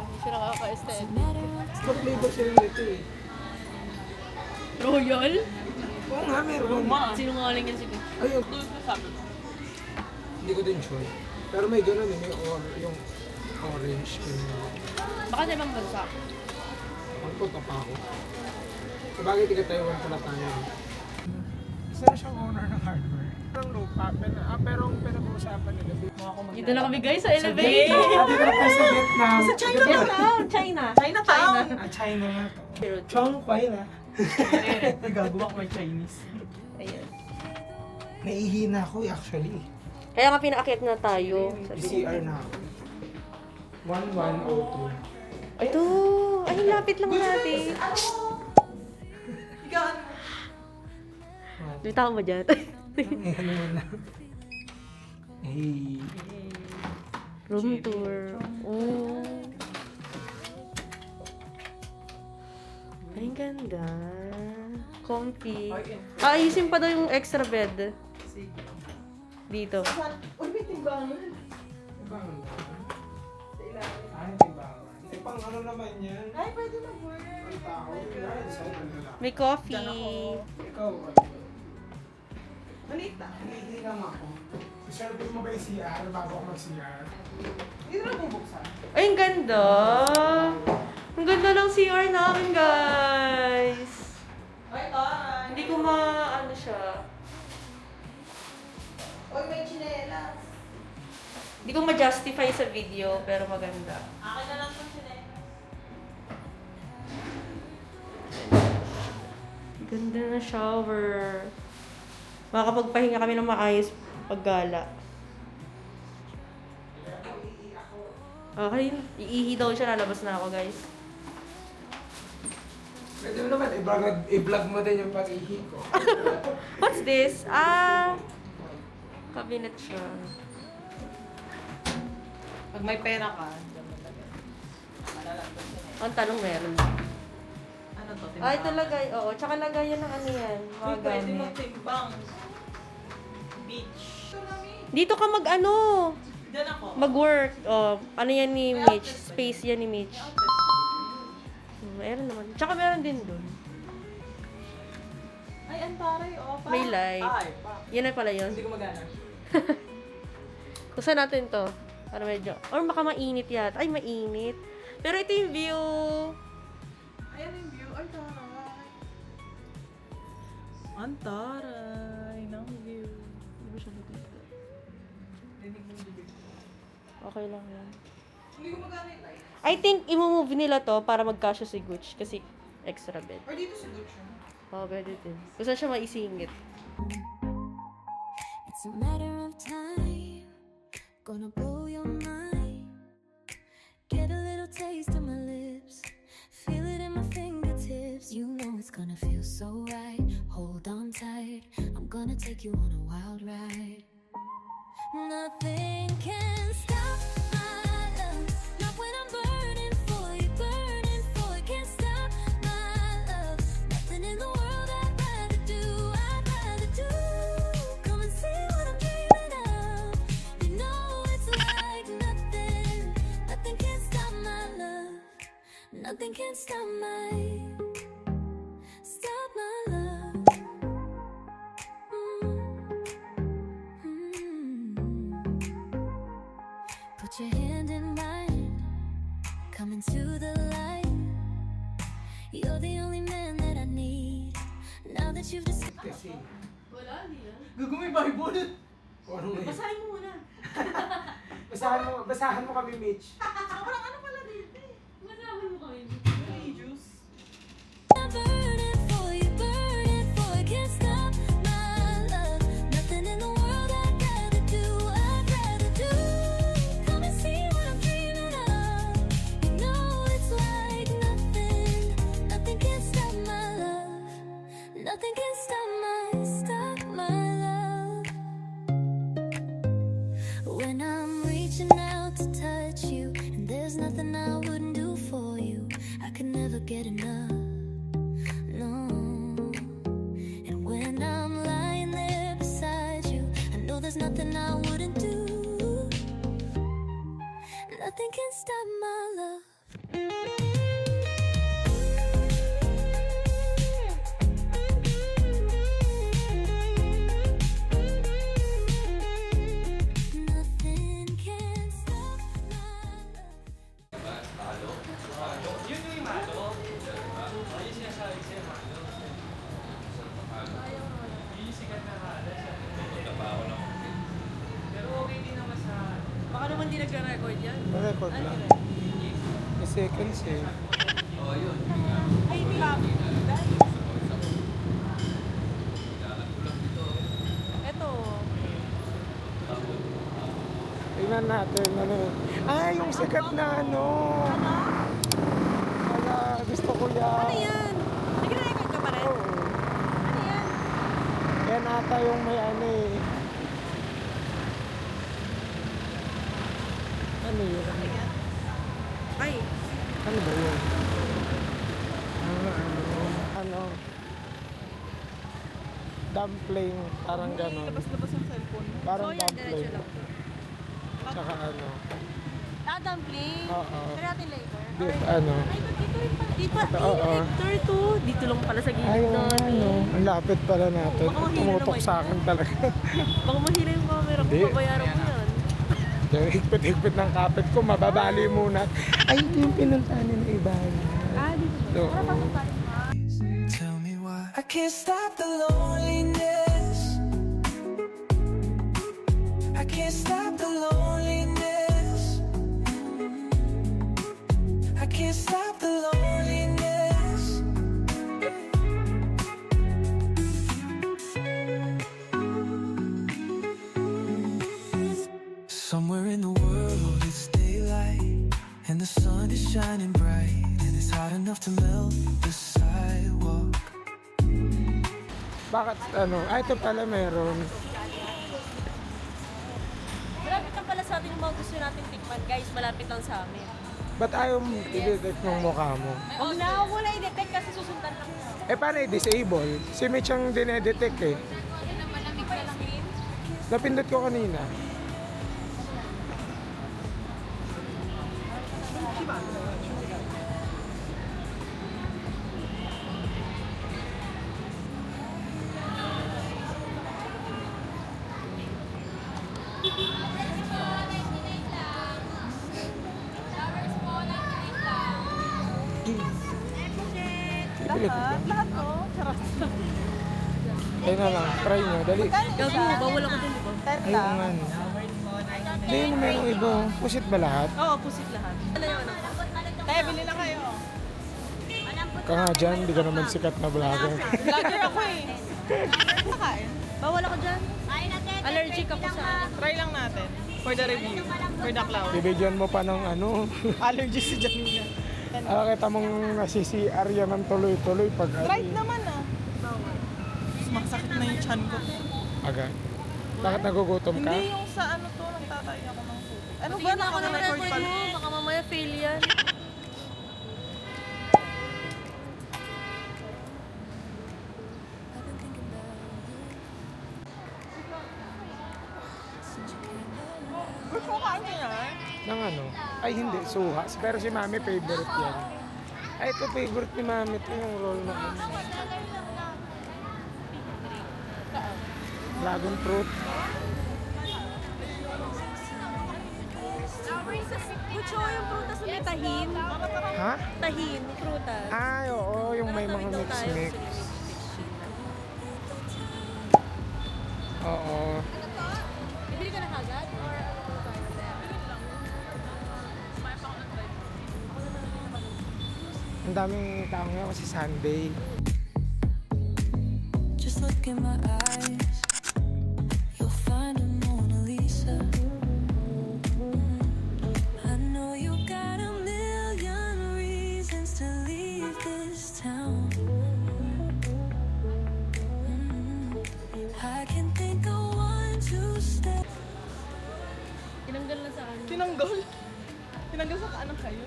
Hindi siya nakaka-aesthetic. Stock flavor siya nito eh. Royal? Oo nga, meron. Sinungaling yan sila. Ayun. Hindi ko din sure. Pero may ganun eh, may yung orange. Baka sa ibang bansa. Ang punta pa ako. Sabagay, tiga-Taiwan pala tayo. Isa na siyang owner ng hardware. Ang lupa, pero ang pinag-uusapan nila. Dito na kami guys sa elevator. Sabi ko na tayo sa Vietnam. Sa Chinatown! Chinatown! China nga to. Chong Kwai na. Nagagawa ko may Chinese. Ayun. Naihina ako actually. Kaya nga pinaakyat na tayo. PCR na ako. 1102. Ito! Ay, lapit lang natin. May tao ba dyan? Eh, ano mo na. Hey. Room tour. Oh. Ay, ang ganda. Comfy. Ayusin pa daw yung extra bed. Dito. Uy, may timbangan. Timbangan ba? Sa ilalim. Ay, timbangan. Eh, pang ano naman yan? Ay, pwede mag-work. Ang tao. May coffee. Ikaw, Maliit na. hindi lang ako. Service mo ba yung CR bago ako mag-CR? Hindi na bubuksan. Ay, ang ganda. Ang ganda ng CR namin, guys. Ay, taray. Hindi ko ano siya. Uy, may chinelas. Hindi ko ma-justify sa video, pero maganda. Akin na lang itong chinelas. Ganda na shower. Makakapagpahinga kami ng maayos paggala. Okay, iihi daw siya, lalabas na ako, guys. Pwede mo naman, i-vlog mo din yung pag-ihi ko. What's this? Cabinet siya. Pag may pera ka, dyan mo lagay. Malalagdag chinelas. Ang tanong meron. Ano to? Ay, ito lagay. Oo, tsaka lagayan ng ano yan. Uy, Mga pwede gamit. magtimbang. Beach. Dito ka mag-ano. Diyan ako. Mag-work. Oh, ano yan ni Mitch? Space yan ni Mitch. Meron naman. Tsaka meron din dun. Ay, antaray. Oh, pa. May light. Ay, pa. Yan na pala yun. Hindi ko magana. Kusa natin to. Para medyo. Or baka mainit yata. Ay, mainit. Pero ito yung view. Ayan yung view. Ay, taray. Antaray ng view. Hindi ba siya dito? Dinig mo yung bibig. Okay lang yan. Hindi ko magana yung light. I think i-move nila to para magkasya si Gooch. Kasi extra bed. Or dito si Gucci. Oh, pwede din. Kusa siya maisingit. It's a matter of time, gonna blow your mind. Get a little taste of my lips, feel it in my fingertips. You know it's gonna feel so right. Hold on tight, I'm gonna take you on a wild ride. Nothing can stop my love, not when I'm burning for you, burning for you. Can't stop my love, nothing in the world I'd rather do. Come and see what I'm dreaming of. You know it's like nothing, nothing can stop my love, nothing can stop my love. Put your hand in mine, come into the light. You're the only man that I need. Now that you've decided. Kasi, Wala, hindi yan. Gugu may Bible. ano nga yun? Basahin mo muna. Basahan mo kami, Mitch. Sobrang ano pala dito eh. Basahin mo kami. Religious. Burning for you, can't stop my love. Nothing in the world I'd rather do. Come and see what I'm dreaming of. You know it's like nothing, nothing can stop my love. Nothing can stop my love. When I'm reaching out to touch you, and there's nothing I wouldn't do for you. I could never get enough. No. And when I'm lying there beside you, I know there's nothing I wouldn't do. Nothing can stop my love. nagka-record yan? Record lang. May seconds eh. Ay, hindi. Ito. Tingnan natin ano. Ah, yung sikat na ano. Wala, gusto ko yan. Ano yan? Nagka-record ka pa rin? Oo. Ano yan? Yan ata yung may ano eh. Ano yun? Ay. Ano ba yun? Ano? Dumpling, parang ganon. Labas-labas ang cellphone mo. Parang So, yan, dumpling. diretso lang. Tsaka ano? Dumpling? Oo. Try natin later. Beef ano? Ay, dito rin pala. Di pa, Oo. Hector to. Dito lang pala sa gilid Ayaw nga namin. ano. Ang lapit pala natin. Baka mahila Tumutok naman sa yan. akin talaga. Baka mahila yung camera ko. Hindi. Babayaran mo yan. Yung higpit-higpit ng kapit ko, mababali muna. Ay, ito yung pinuntahan ni na iba. Dito. Oo. Tell me why I can't stop the loneliness. I can't stop the loneliness. I can't stop the loneliness. Somewhere in the world it's daylight and the sun is shining bright and it's hot enough to melt the sidewalk. Bakit ano? Ah, ito pala meron. Malapit lang pala sa atin yung mga gusto natin tikman. Guys, malapit lang sa amin. Ba't ayaw i-detect ng mukha mo? Huwag na, huwag mo na i-detect kasi susundan lang. Eh, paano i-disable? Si Mitch ang dinedetect eh. Napindot ko kanina. Bibili ko ba? Lahat to. Charot. Ayun na lang, try nyo, dali. Gago, bawal ako dun, di ba? Ayun nga. Hindi, yun merong iba. Pusit ba lahat? Oo, pusit lahat. Ano yun? Kaya bili na kayo. Ka nga dyan, di ka naman sikat na vlogger. Vlogger ako eh. Nakain. Bawal ako dyan. Allergic ako sa... Try lang natin. For the review. For the cloud. Bibigyan mo pa ng ano. Allergy si Janina. Kita mong nasi-CR yan ng tuloy-tuloy pag Try naman ah. Bawal. Sumakasakit na yung chan ko. agad. Bakit nagugutom ka? Hindi yung sa ano to, nagtatay ako ng tubig. Ano ba? Naka-record pala. Baka mamaya fail yan. I've been thinking about you. Gusto ko kain yan. Ng ano? Ay hindi, suha. Pero si mami favorite yan. Ay ito favorite ni mami. Ito yung roll na ano. Dragon fruit. Mucho yung prutas na may tahin. Ha? Tahin, prutas. Ay oo, yung may mga mix-mix. Oo. Bibili ka na kagad? Or Ang daming tao ngayon kasi Sunday. Just look in my eyes, you'll find a Mona Lisa. I know you got a million reasons to leave this town. I can think of one to stay. tinanggal na sa ano? Tinanggal? Tinanggal sa kaanang kayo?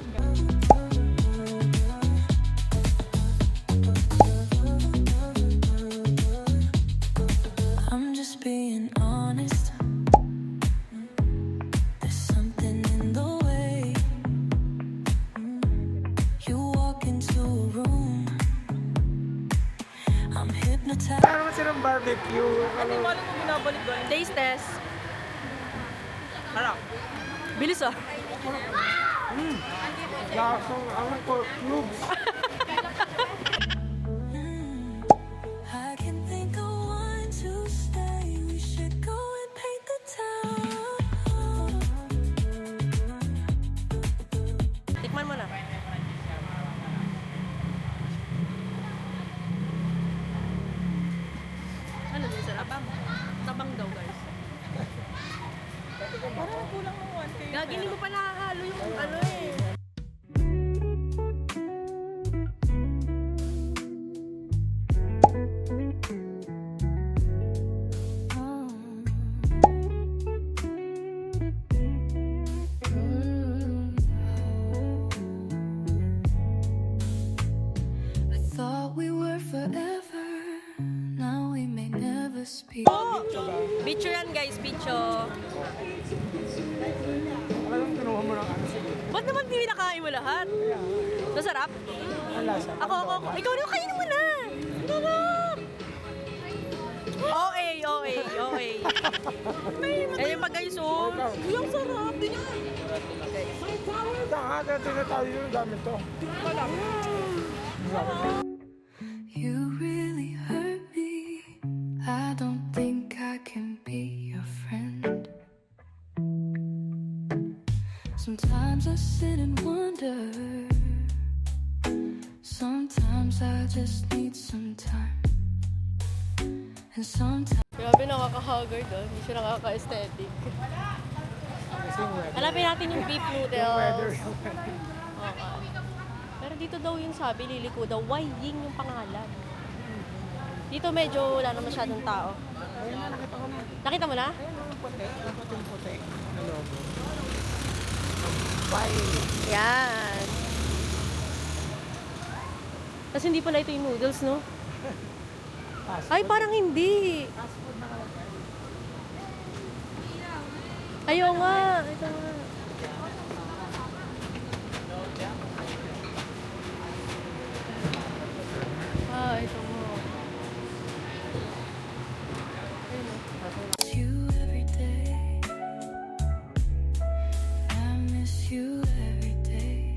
I'm just being honest. There's something in the way you walk into a room. I'm hypnotized. Ano kasi ng barbecue? Hindi mo alam kung binabalik doon. Taste test. Harap. Bilis ah. Lasang ang pork cubes. I can think of one to stay. We should go and paint the town. matabang daw, guys. Parang kulang ng 1K. Gagi, hindi mo pa nakahalo yung ano eh. I thought we were forever. Now we may never speak. Bicho yan, guys. Bicho. Alam mo, kinuha mo ng ano sige. Ba't naman hindi nakain mo lahat? Masarap? Ang lasa. Ako. Ikaw na, kainin mo na. Sarap. OA. Eh, yung pag guys, oh. Yung sarap din yan. Saka tinatawag yung gamit to. You really hurt me. I don't think I can be your friend. Sometimes I sit and wonder. Sometimes I just need some time. And sometimes Grabe, nakaka-haggard doon. Hindi siya nakaka-aesthetic. Hanapin natin yung beef noodles. Okay. Pero dito daw yung sabi, liliko daw, Wai Ying yung pangalan. Dito medyo wala na masyadong tao. Ayun na, nakita ko na. Nakita mo na? Ayun ang puti. Yung puting-puti. Na logo. Bye. Yan. Kasi hindi pala ito yung noodles, no? Ay, parang hindi. Fast food na kalagay. Ayaw nga. Ito nga. Ito mo. you every day. I miss you every day.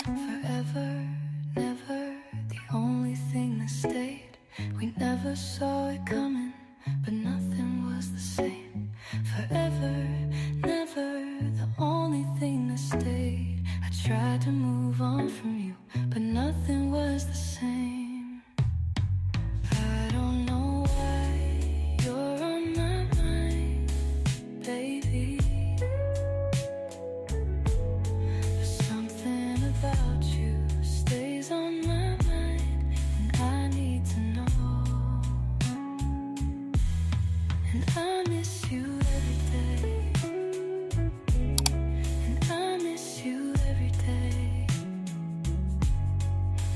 Forever, never, the only thing that stayed. We never saw it coming, but nothing was the same. Forever, never, the only thing that stayed. I tried to move on from you, but nothing was the same. I don't know why you're on my mind, baby. There's something about you stays on my mind, and I need to know. And I miss you every day. And I miss you every day.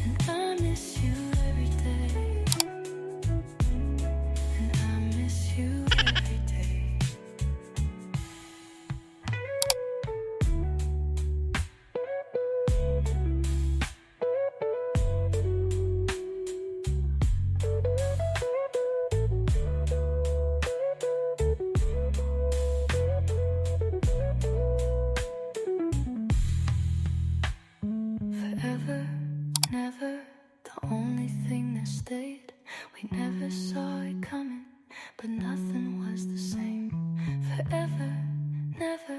And I miss you every day. And I miss you every day. Forever, never, the only thing that stayed. We never saw it coming, but nothing was the same. Forever, never,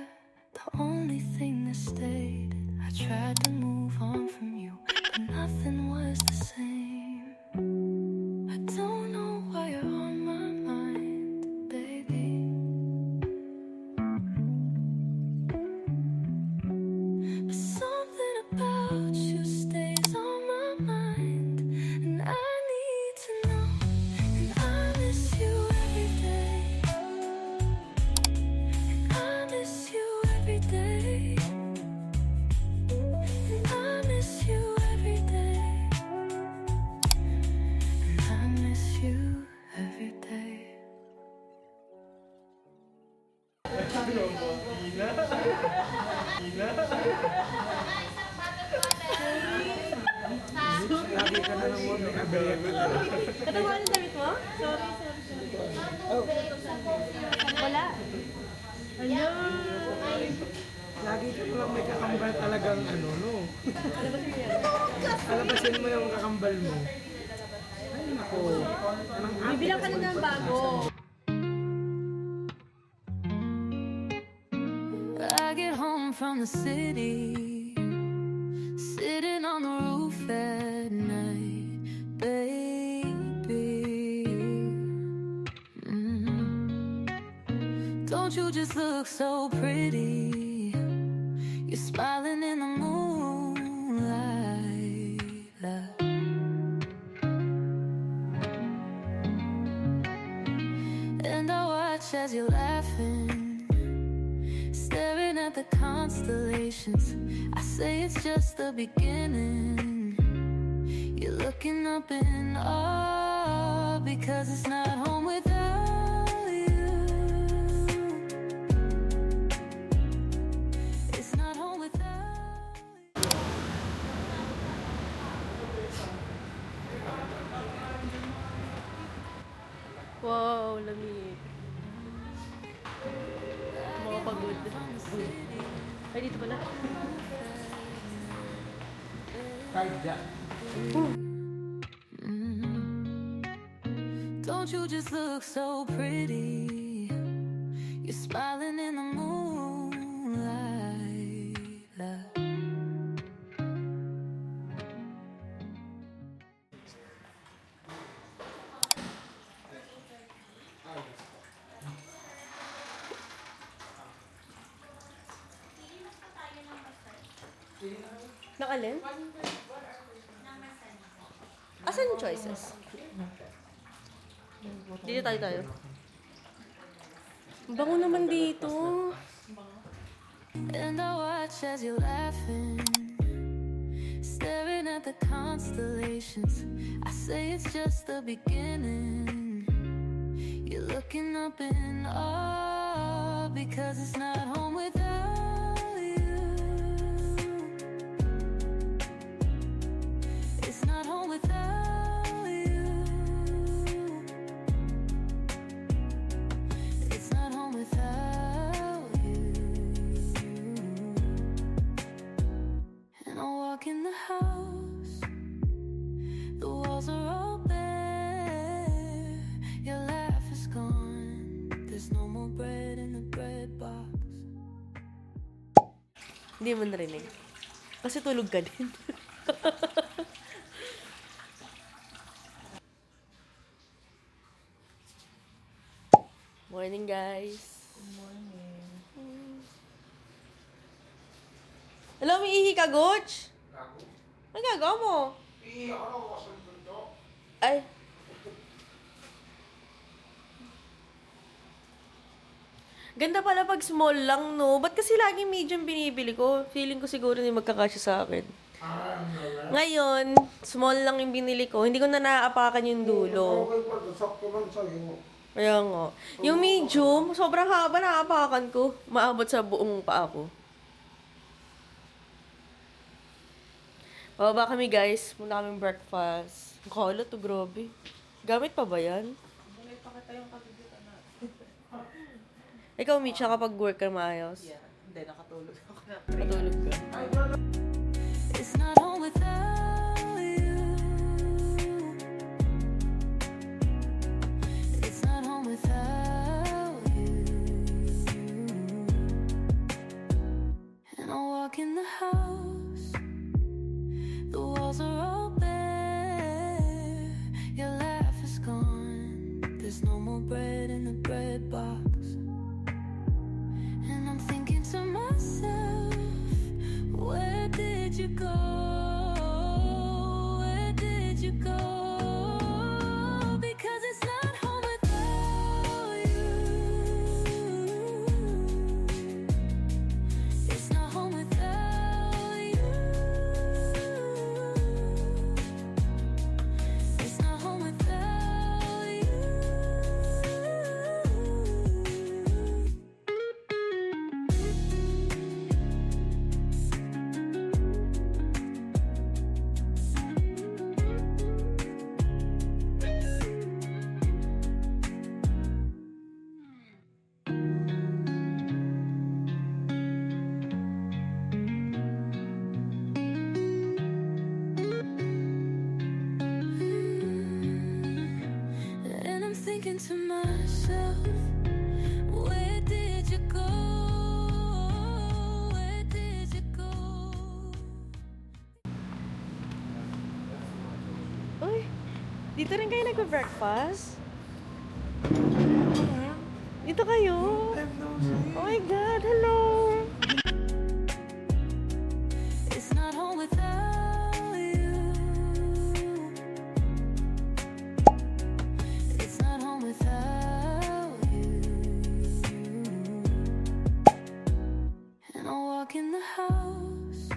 the only thing that stayed. I tried to move on from you, but nothing was the same. I don't know why you're on my mind, baby. But something about you stays on my mind, and I need to know. And I miss you every day. And I miss you every day. And I miss you every day. And I miss you every day. Lagi ka na lang mo may abaya ka na. Katawa ang damit mo? Sorry. Wala. Hello. Lagi ka na lang may kakambal talagang ano, no? Alabasin mo yung kakambal mo. Ay, nako. Anong Bibilang ka na ng bago. I get home from the city, sitting on the roof at night, baby. Don't you just look so pretty? You're smiling in the moonlight. And I watch as you're laughing, staring at the constellations. I say it's just the beginning. You're looking up in awe because it's not home without you. It's not home without you. Wow, lamig. Mga pagod. Ay, dito pala. Kahit dyan. Don't you just look so pretty? You're smiling in the moonlight. Nakalin? Asan yung choices? Dito tayo. Ang bango naman dito. And I watch as you're laughing, staring at the constellations. I say it's just the beginning. You're looking up in awe because it's not home without you. It's not home without you. It's not home without you. And I walk in the house, the walls are all bare. Your laugh is gone, there's no more bread in the bread box. Hindi mo narinig. Kasi tulog ka din. Morning, guys. Good morning. Hello, may ihi ka, Goch? Ano gagawa mo? Ay. Ganda pala pag small lang, no? Ba't kasi laging medium binibili ko? Feeling ko siguro hindi magkakasya sa akin. Ngayon, small lang yung binili ko. Hindi ko na naaapakan yung dulo. Okay pa, sakto lang sa'yo. Kaya nga. Yung medium, sobrang haba naaapakan ko. Maabot sa buong paa ko. Bababa kami, guys. Muna kaming breakfast. Ang kalat to, grabe. Gamit pa ba yan? Gamit pa kita yung kabibitan natin. Ikaw, Mitch, nakapag-work ka maayos? Yeah. Hindi, nakatulog ako. Natulog ka. It's not home without you. It's not home without you. And I walk in the house, the walls are all bare. Your laugh is gone, there's no more bread in the bread box. And I'm thinking to myself, where did you go? Where did you go? Because it's not home without you. It's not home without you. It's not home without you. And I'm thinking to myself, where did you go? Where did you go? Uy, dito rin kayo nag-breakfast? Dito kayo. Oh my God, hello. It's not home without you. It's not home without you. And I walk in the house,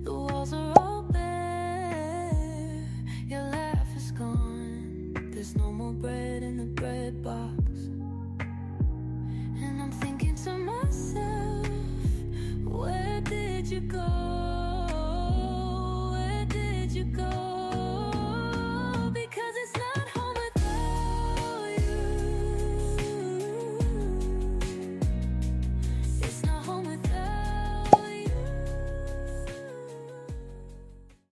the walls are all bare. Your laugh is gone. There's no more bread in the bread box. And I'm thinking to myself, where did you go?